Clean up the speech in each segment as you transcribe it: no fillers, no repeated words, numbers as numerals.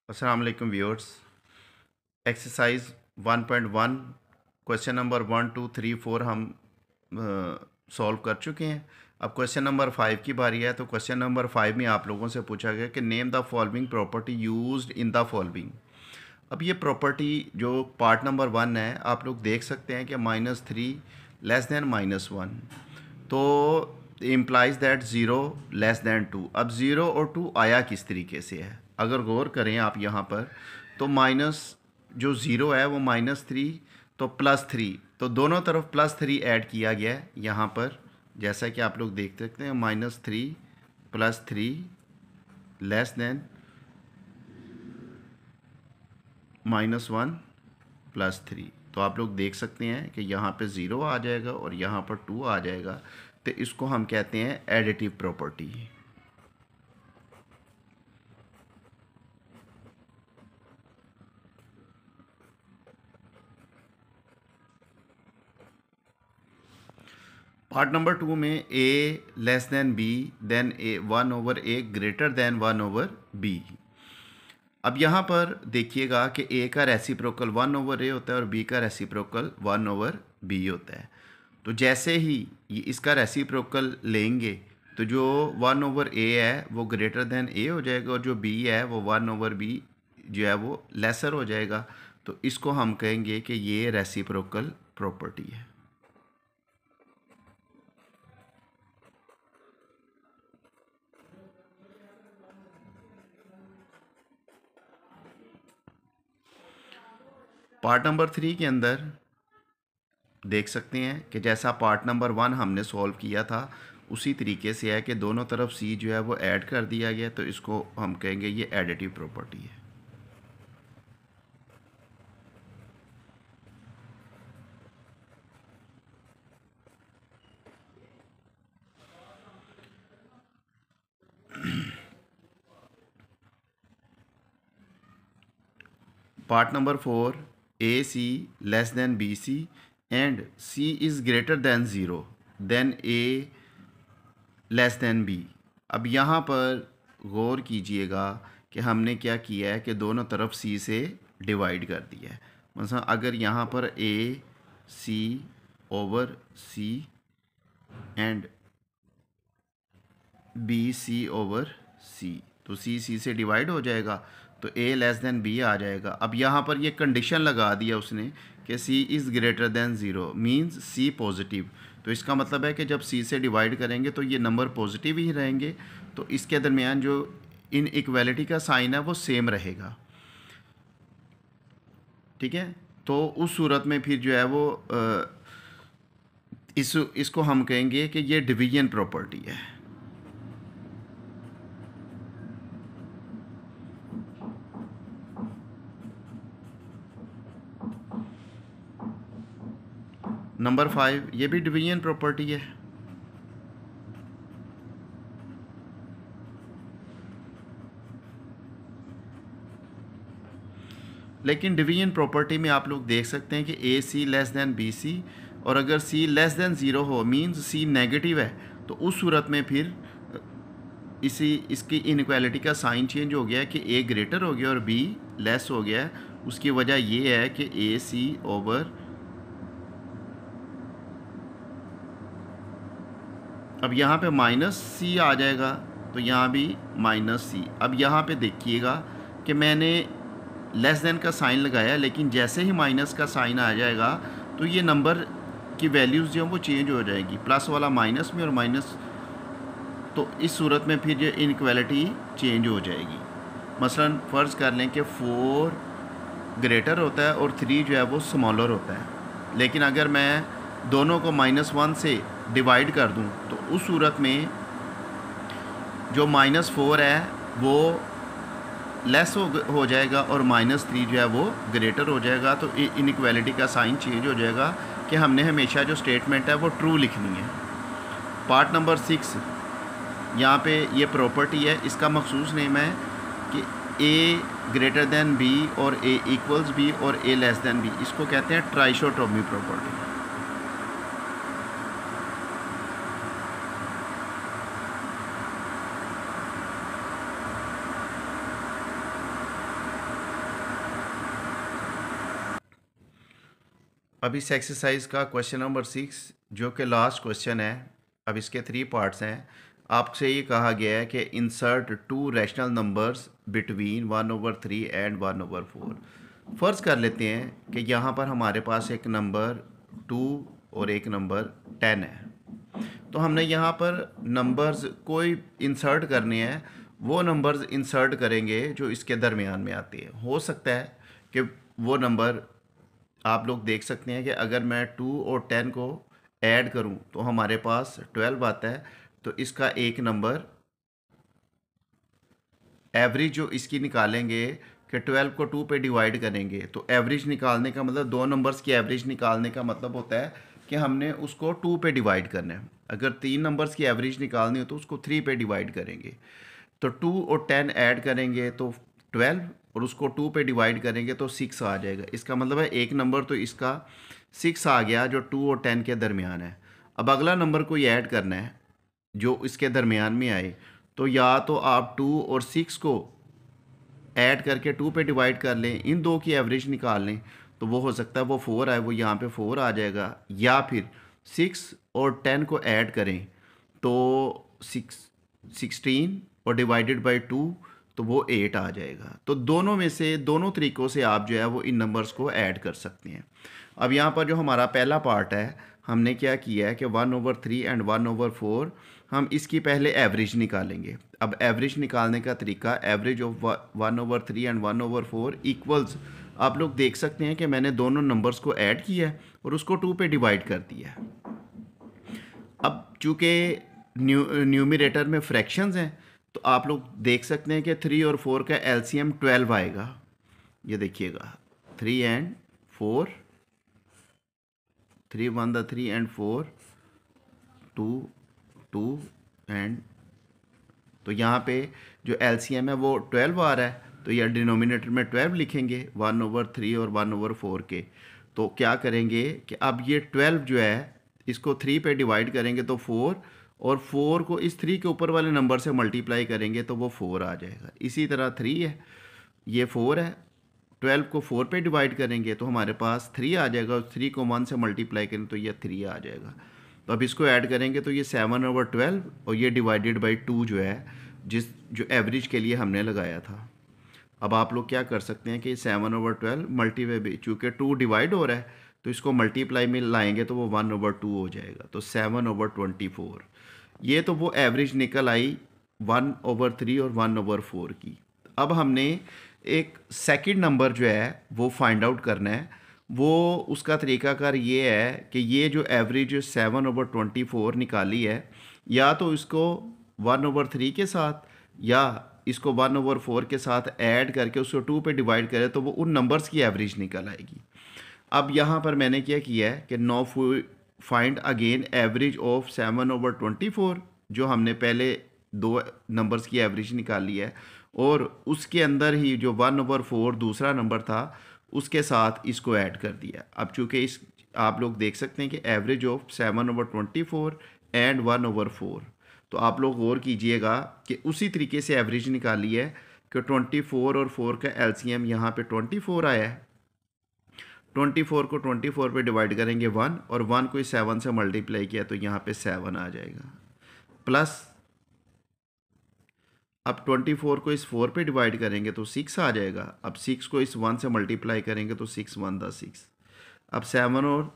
अस्सलाम वालेकुम viewers. Exercise 1.1 question number 1 2 3 4 हम सॉल्व कर चुके हैं। अब क्वेश्चन नंबर 5 की बारी है। तो क्वेश्चन नंबर 5 में आप लोगों से पूछा गया कि name the following property used in the following. अब ये प्रॉपर्टी जो पार्ट नंबर 1 है, आप लोग देख सकते हैं कि -3 लेस दैन -1, तो इम्प्लाइज दैट 0 लेस दैन 2। अब 0 और 2 आया किस तरीके से है, अगर गौर करें आप यहाँ पर, तो माइनस जो 0 है वो -3, तो +3, तो दोनों तरफ +3 ऐड किया गया है यहाँ पर, जैसा कि आप लोग देख सकते हैं। -3 +3 लेस दैन -1 +3, तो आप लोग देख सकते हैं कि यहाँ पे 0 आ जाएगा और यहाँ पर 2 आ जाएगा। तो इसको हम कहते हैं एडिटिव प्रॉपर्टी। पार्ट नंबर 2 में a less than b, then a 1/a greater than 1/b। अब यहाँ पर देखिएगा कि a का रेसिप्रोकल 1/a होता है और b का रेसिप्रोकल 1/b होता है। तो जैसे ही ये इसका रेसिप्रोकल लेंगे तो जो 1/a है वो ग्रेटर दैन a हो जाएगा और जो b है वो 1/b जो है वो लेसर हो जाएगा। तो इसको हम कहेंगे कि ये रेसिप्रोकल प्रॉपर्टी है। पार्ट नंबर 3 के अंदर देख सकते हैं कि जैसा पार्ट नंबर 1 हमने सॉल्व किया था उसी तरीके से है कि दोनों तरफ c जो है वो ऐड कर दिया गया। तो इसको हम कहेंगे ये एडिटिव प्रॉपर्टी है। Part number 4, AC less than BC and C is greater than 0 then A less than B। अब यहाँ पर गौर कीजिएगा कि हमने क्या किया है कि दोनों तरफ C से डिवाइड कर दिया है। मतलब अगर यहाँ पर AC/C एंड BC/C, तो C से डिवाइड हो जाएगा तो A लेस दैन B आ जाएगा। अब यहाँ पर ये कंडीशन लगा दिया उसने कि C is greater than 0 means C positive. तो इसका मतलब है कि जब C से डिवाइड करेंगे तो ये नंबर पॉजिटिव ही रहेंगे। तो इसके दरमियान जो इन इक्वालिटी का साइन है वो सेम रहेगा। ठीक है, तो उस सूरत में फिर जो है वो इसको हम कहेंगे कि ये डिवीजन प्रॉपर्टी है। नंबर 5 ये भी डिवीजन प्रॉपर्टी है। लेकिन डिवीजन प्रॉपर्टी में आप लोग देख सकते हैं कि AC लेस दैन BC, और अगर C लेस दैन 0 हो मींस C नेगेटिव है, तो उस सूरत में फिर इसकी इनक्वालिटी का साइन चेंज हो गया है कि A ग्रेटर हो गया और B लेस हो गया है। उसकी वजह ये है कि AC ओवर, अब यहाँ पे -C आ जाएगा तो यहाँ भी -C। अब यहाँ पे देखिएगा कि मैंने लेस देन का साइन लगाया, लेकिन जैसे ही माइनस का साइन आ जाएगा तो ये नंबर की वैल्यूज़ जो हैं वो चेंज हो जाएगी, प्लस वाला माइनस में और माइनस, तो इस सूरत में फिर ये इनक्वालिटी चेंज हो जाएगी। मसलन फ़र्ज़ कर लें कि 4 ग्रेटर होता है और 3 जो है वो स्मॉलर होता है, लेकिन अगर मैं दोनों को -1 से डिवाइड कर दूं तो उस सूरत में जो -4 है वो लेस हो जाएगा और -3 जो है वो ग्रेटर हो जाएगा। तो इनइक्वालिटी का साइन चेंज हो जाएगा कि हमने हमेशा जो स्टेटमेंट है वो ट्रू लिखनी है। पार्ट नंबर 6 यहाँ पे ये प्रॉपर्टी है, इसका मखसूस नेम है कि A ग्रेटर दैन B और A इक्वल्स B और A लेस दैन B। इसको कहते हैं ट्राइशोटोमी प्रॉपर्टी। अब इस एक्सरसाइज का क्वेश्चन नंबर 6 जो कि लास्ट क्वेश्चन है, अब इसके 3 पार्ट्स हैं। आपसे ये कहा गया है कि insert 2 rational numbers between 1/3 and 1/4। फ़र्ज़ कर लेते हैं कि यहाँ पर हमारे पास एक नंबर 2 और एक नंबर 10 है। तो हमने यहाँ पर नंबर्स कोई इंसर्ट करने हैं, वो नंबर्स इंसर्ट करेंगे जो इसके दरमियान में आती है। हो सकता है कि वो नंबर आप लोग देख सकते हैं कि अगर मैं 2 और 10 को ऐड करूं तो हमारे पास 12 आता है। तो इसका एक नंबर एवरेज जो इसकी निकालेंगे कि 12 को 2 पे डिवाइड करेंगे, तो एवरेज निकालने का मतलब दो नंबर्स की एवरेज निकालने का मतलब होता है कि हमने उसको 2 पे डिवाइड करना है। अगर 3 नंबर्स की एवरेज निकालनी हो तो उसको 3 पे डिवाइड करेंगे। तो 2 और 10 ऐड करेंगे तो 12, और उसको 2 पे डिवाइड करेंगे तो 6 आ जाएगा। इसका मतलब है एक नंबर तो इसका 6 आ गया जो 2 और 10 के दरमियान है। अब अगला नंबर कोई ऐड करना है जो इसके दरमियान में आए, तो या तो आप 2 और 6 को ऐड करके 2 पे डिवाइड कर लें, इन दो की एवरेज निकाल लें, तो वो हो सकता है वो 4 आए, वो यहाँ पे 4 आ जाएगा। या फिर 6 और 10 को ऐड करें तो 16 और डिवाइडेड बाई 2 तो वो 8 आ जाएगा। तो दोनों में से, दोनों तरीक़ों से आप जो है वो इन नंबर्स को ऐड कर सकते हैं। अब यहाँ पर जो हमारा पहला पार्ट है, हमने क्या किया है कि 1/3 एंड 1/4 हम इसकी पहले एवरेज निकालेंगे। अब एवरेज निकालने का तरीका, एवरेज ऑफ 1/3 एंड 1/4 इक्वल्स, आप लोग देख सकते हैं कि मैंने दोनों नंबर्स को ऐड किया है और उसको 2 पे डिवाइड कर दिया है। अब चूँकि न्यूमरेटर में फ्रैक्शंस हैं, तो आप लोग देख सकते हैं कि 3 और 4 का एलसीएम 12 आएगा। ये देखिएगा 3 एंड 4, 3 1 द 3 एंड 4, 2 2 एंड, तो यहाँ पे जो एलसीएम है वो 12 आ रहा है, तो यह डिनोमिनेटर में 12 लिखेंगे 1/3 और 1/4 के। तो क्या करेंगे कि अब ये 12 जो है इसको 3 पे डिवाइड करेंगे तो 4, और 4 को इस 3 के ऊपर वाले नंबर से मल्टीप्लाई करेंगे तो वो 4 आ जाएगा। इसी तरह 3 है, ये 4 है, 12 को 4 पे डिवाइड करेंगे तो हमारे पास 3 आ जाएगा, 3 को 1 से मल्टीप्लाई करें तो ये 3 आ जाएगा। तो अब इसको ऐड करेंगे तो ये 7/12, और ये डिवाइडेड बाई 2 जो है जो एवरेज के लिए हमने लगाया था। अब आप लोग क्या कर सकते हैं कि 7/12 मल्टीप्लाई, चूँकि 2 डिवाइड हो रहा है तो इसको मल्टीप्लाई में लाएंगे तो वो 1/2 हो जाएगा, तो 7/24। ये तो वो एवरेज निकल आई 1/3 और 1/4 की। अब हमने एक सेकंड नंबर जो है वो फाइंड आउट करना है। वो उसका तरीकाकार ये है कि ये जो एवरेज 7/24 निकाली है, या तो इसको 1/3 के साथ या इसको 1/4 के साथ ऐड करके उसको 2 पे डिवाइड करें तो वो उन नंबर्स की एवरेज निकल आएगी। अब यहाँ पर मैंने क्या किया है कि know find again average of 7/24, जो हमने पहले दो नंबर्स की एवरेज निकाली है, और उसके अंदर ही जो 1/4 दूसरा नंबर था उसके साथ इसको ऐड कर दिया। अब चूँकि इस, आप लोग देख सकते हैं कि एवरेज ऑफ 7/24 एंड 1/4, तो आप लोग गौर कीजिएगा कि उसी तरीके से एवरेज निकाली है कि 24 और 4 का एलसीएम यहाँ पे 24 आया है। 24 को 24 पे डिवाइड करेंगे 1, और 1 को 7 से मल्टीप्लाई किया तो यहाँ पे 7 आ जाएगा। प्लस अब 24 को इस 4 पे डिवाइड करेंगे तो 6 आ जाएगा। अब 6 को इस 1 से मल्टीप्लाई करेंगे तो 6 1 द 6। अब 7 और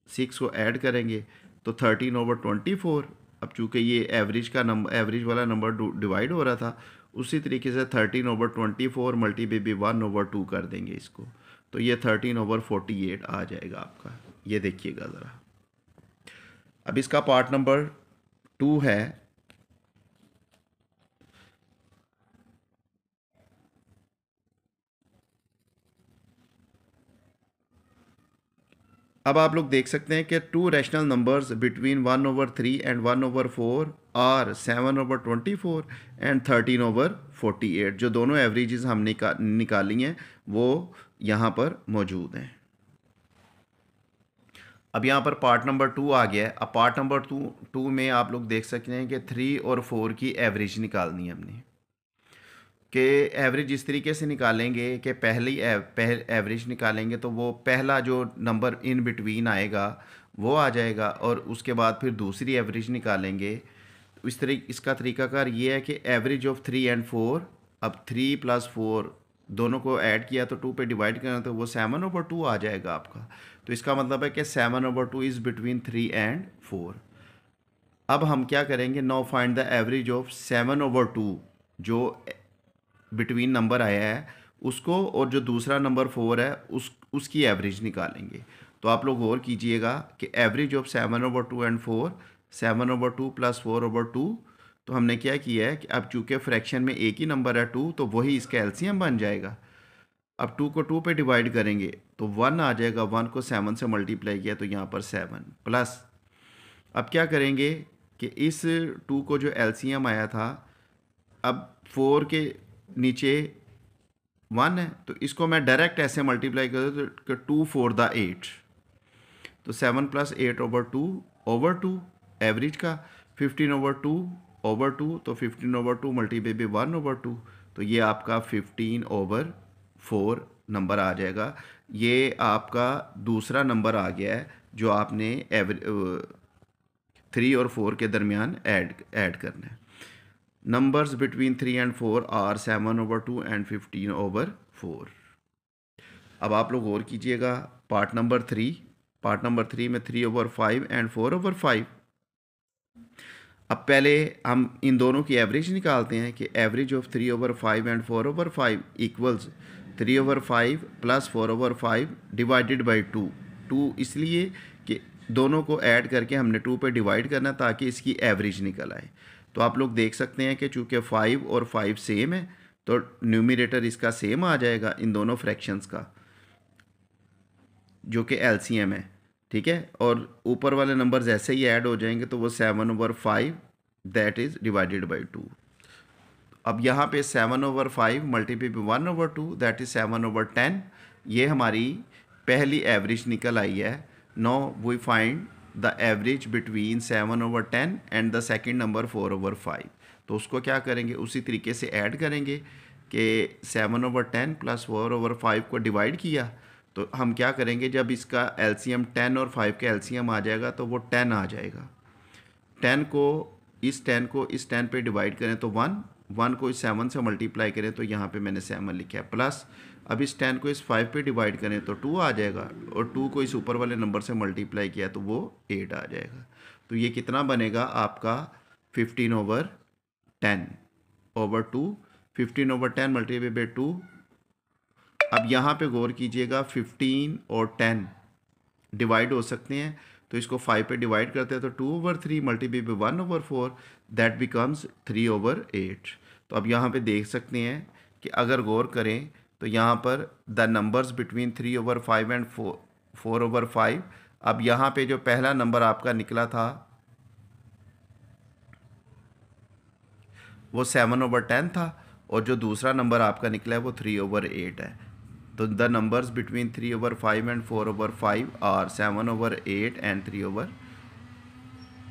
6 को ऐड करेंगे तो 13/24। अब चूँकि ये एवरेज का नंबर, एवरेज वाला नंबर डिवाइड हो रहा था, उसी तरीके से 13/24 मल्टीप्लाई बाई 1/2 कर देंगे इसको, तो ये 13/48 आ जाएगा आपका। ये देखिएगा ज़रा। अब इसका पार्ट नंबर 2 है। अब आप लोग देख सकते हैं कि 2 rational numbers between 1/3 and 1/4 are 7/24 and 13/48। जो दोनों एवरेजेस हमने निकाली हैं वो यहाँ पर मौजूद हैं। अब यहाँ पर पार्ट नंबर 2 आ गया है। अब पार्ट नंबर 2 में आप लोग देख सकते हैं कि 3 और 4 की एवरेज निकालनी है हमने। कि एवरेज इस तरीके से निकालेंगे कि पहली एवरेज निकालेंगे तो वो पहला जो नंबर इन बिटवीन आएगा वो आ जाएगा, और उसके बाद फिर दूसरी एवरेज निकालेंगे। तो इस तरीके इसका तरीकाकार ये है कि एवरेज ऑफ 3 एंड 4, अब 3 + 4 दोनों को ऐड किया तो 2 पे डिवाइड करना तो वो 7/2 आ जाएगा आपका। तो इसका मतलब है कि 7/2 इज़ बिटवीन 3 एंड 4। अब हम क्या करेंगे, now find the average of 7/2 जो बिटवीन नंबर आया है उसको, और जो दूसरा नंबर 4 है उसकी एवरेज निकालेंगे। तो आप लोग गौर कीजिएगा कि एवरेज ऑफ 7/2 एंड 4, 7/2 + 4/2। तो हमने क्या किया है कि अब चूँकि फ्रैक्शन में एक ही नंबर है 2, तो वही इसका एलसीएम बन जाएगा। अब 2 को 2 पे डिवाइड करेंगे तो 1 आ जाएगा, 1 को 7 से मल्टीप्लाई किया तो यहाँ पर 7 प्लस। अब क्या करेंगे कि इस 2 को जो एलसीएम आया था, अब 4 के नीचे 1 है तो इसको मैं डायरेक्ट ऐसे मल्टीप्लाई कर दूँ तो 2 4 द 8, तो 7 + 8/2 एवरेज का, 15/2 तो 15/2 मल्टीप्लाई बाई 1/2, तो ये आपका 15/4 नंबर आ जाएगा। ये आपका दूसरा नंबर आ गया है जो आपने 3 और 4 के दरमियान ऐड करना है। Numbers between 3 and 4 are 7/2 and 15/4। अब आप लोग गौर कीजिएगा पार्ट नंबर 3 में 3/5 एंड 4/5। अब पहले हम इन दोनों की एवरेज निकालते हैं कि average of 3/5 and 4/5 equals 3/5 + 4/5 divided by 2 इसलिए कि दोनों को ऐड करके हमने 2 पे डिवाइड करना ताकि इसकी एवरेज निकल आए। तो आप लोग देख सकते हैं कि चूँकि 5 और 5 सेम है तो न्यूमरेटर इसका सेम आ जाएगा इन दोनों फ्रैक्शंस का, जो कि एलसीएम है, ठीक है। और ऊपर वाले नंबर्स ऐसे ही ऐड हो जाएंगे तो वो 7/5 दैट इज़ डिवाइडेड बाई 2। अब यहाँ पे 7/5 मल्टीप्लाई बाई 1/2 दैट इज़ 7/10। ये हमारी पहली एवरेज निकल आई है। Now we find the average between 7/10 and the second number 4/5। तो उसको क्या करेंगे, उसी तरीके से ऐड करेंगे कि 7/10 + 4/5 को डिवाइड किया तो हम क्या करेंगे, जब इसका एलसीएम 10 और 5 का एलसीएम आ जाएगा तो वो 10 आ जाएगा। 10 को इस 10 पे डिवाइड करें तो 1 को इस 7 से मल्टीप्लाई करें तो यहाँ पे मैंने 7 लिखा है, प्लस अब इस 10 को इस 5 पे डिवाइड करें तो 2 आ जाएगा, और 2 को इस ऊपर वाले नंबर से मल्टीप्लाई किया तो वो 8 आ जाएगा। तो ये कितना बनेगा आपका 15/10/2, 15/10 मल्टीप्लाई बाई 2। अब यहाँ पे गौर कीजिएगा 15 और 10 डिवाइड हो सकते हैं, तो इसको 5 पे डिवाइड करते हैं तो 2/3 मल्टीप्लाई बाई 1/4 दैट बिकम्स 3/8। तो अब यहाँ पे देख सकते हैं कि अगर गौर करें तो यहाँ पर द नंबर्स बिटवीन 3/5 एंड 4/5। अब यहाँ पे जो पहला नंबर आपका निकला था वो 7/10 था, और जो दूसरा नंबर आपका निकला है वो 3/8 है। तो the numbers between 3/5 and 4/5 are 7/8 and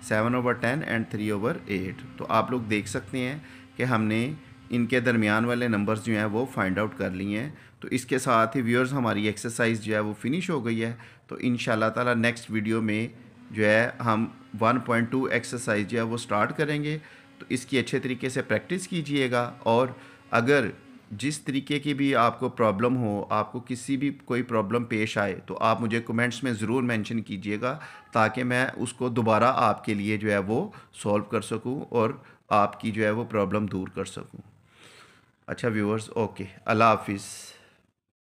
7/10 and 3/8। तो आप लोग देख सकते हैं कि हमने इनके दरमियान वाले नंबर्स जो हैं वो फाइंड आउट कर लिए हैं। तो इसके साथ ही व्यूअर्स हमारी एक्सरसाइज जो है वो फिनिश हो गई है। तो इंशाल्लाह ताला नेक्स्ट वीडियो में जो है हम 1.2 एक्सरसाइज जो है वो स्टार्ट करेंगे। तो इसकी अच्छे तरीके से प्रैक्टिस कीजिएगा, और अगर जिस तरीके की भी आपको प्रॉब्लम हो, आपको किसी भी कोई प्रॉब्लम पेश आए तो आप मुझे कमेंट्स में ज़रूर मेंशन कीजिएगा ताकि मैं उसको दोबारा आपके लिए जो है वो सॉल्व कर सकूं और आपकी जो है वो प्रॉब्लम दूर कर सकूं। अच्छा व्यूअर्स, ओके, अल्लाह हाफिज़।